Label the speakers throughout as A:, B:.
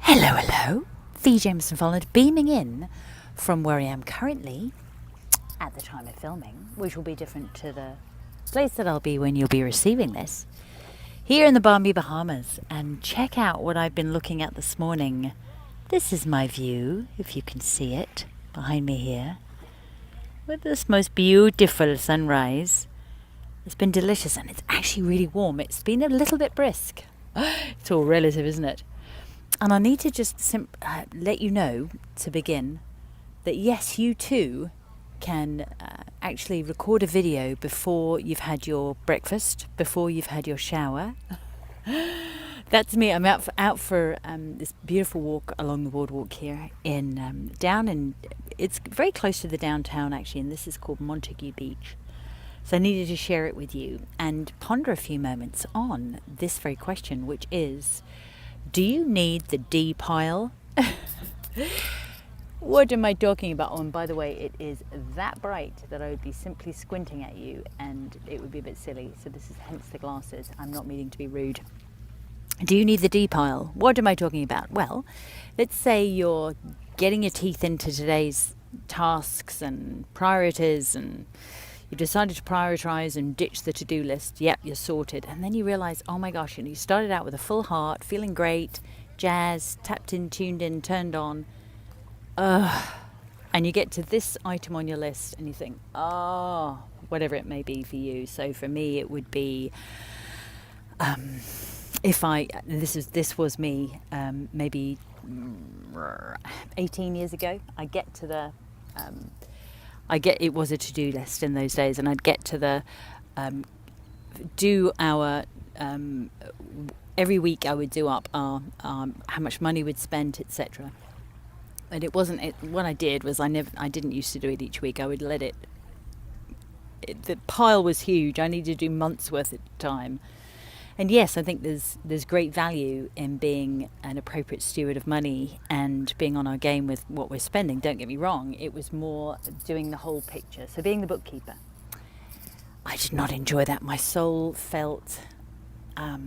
A: Hello, hello. The Jamieson-Folland beaming in from where I am currently at the time of filming, which will be different to the place that I'll be when you'll be receiving this, here in the balmy Bahamas. And check out what I've been looking at this morning. This is my view, if you can see it, behind me here, with this most beautiful sunrise. It's been delicious and it's actually really warm. It's been a little bit brisk. It's all relative, isn't it? And I need to just let you know, to begin, that yes, you too can actually record a video before you've had your breakfast, before you've had your shower. That's me. I'm out for this beautiful walk along the boardwalk here it's very close to the downtown actually, and this is called Montague Beach. So I needed to share it with you and ponder a few moments on this very question, which is, do you need the D pile? What am I talking about? Oh, and by the way, it is that bright that I would be simply squinting at you and it would be a bit silly. So this is hence the glasses. I'm not meaning to be rude. Do you need the D pile? What am I talking about? Well, let's say you're getting your teeth into today's tasks and priorities, and you decided to prioritize and ditch the to-do list. Yep, you're sorted. And then you realize, oh my gosh, you started out with a full heart, feeling great, jazzed, tapped in, tuned in, turned on. And you get to this item on your list and you think, whatever it may be for you. So for me, it would be, this was me, maybe 18 years ago. It was a to-do list in those days, and I'd get to the every week I would do up our how much money we'd spent, etc. And it wasn't what I did was I didn't used to do it each week. I would let the pile was huge. I needed to do months worth at a time. And yes, I think there's great value in being an appropriate steward of money and being on our game with what we're spending. Don't get me wrong. It was more doing the whole picture. So being the bookkeeper, I did not enjoy that. My soul felt, I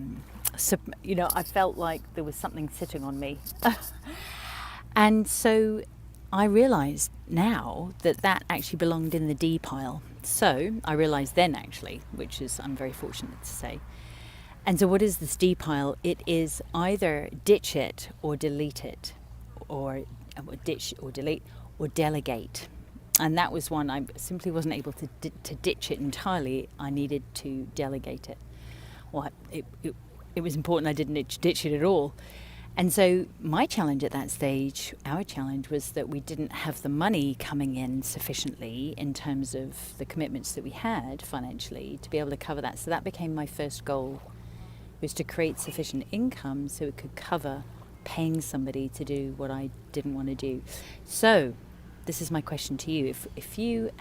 A: felt like there was something sitting on me. And so I realized now that actually belonged in the D pile. So I realized then actually, which is I'm very fortunate to say. And so what is this D pile? It is either ditch it or delete it, or ditch or delete or delegate. And that was one I simply wasn't able to ditch it entirely. I needed to delegate it. Well, it was important I didn't ditch it at all. And so my challenge at that stage, our challenge, was that we didn't have the money coming in sufficiently in terms of the commitments that we had financially to be able to cover that. So that became my first goal, was to create sufficient income so it could cover paying somebody to do what I didn't want to do. So this is my question to you. If you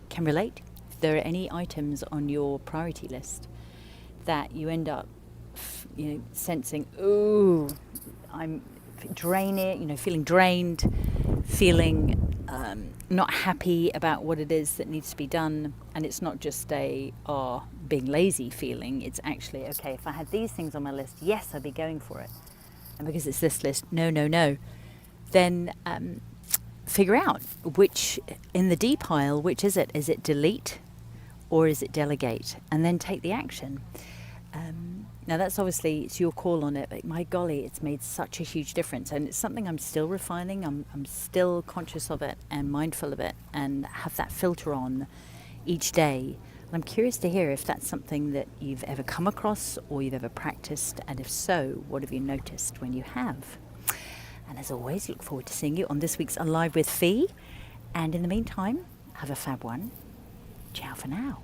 A: can relate, if there are any items on your priority list that you end up sensing, I'm feeling drained, feeling not happy about what it is that needs to be done, and it's not just being lazy feeling. It's actually, okay, if I had these things on my list, yes, I'd be going for it, and because it's this list, no, then figure out which in the D pile, which is it? Is it delete or is it delegate? And then take the action. Now that's obviously, it's your call on it, but my golly, it's made such a huge difference, and it's something I'm still refining. I'm still conscious of it and mindful of it and have that filter on each day. And I'm curious to hear if that's something that you've ever come across or you've ever practiced, and if so, what have you noticed when you have? And as always, look forward to seeing you on this week's Alive with Fee, and in the meantime, have a fab one. Ciao for now.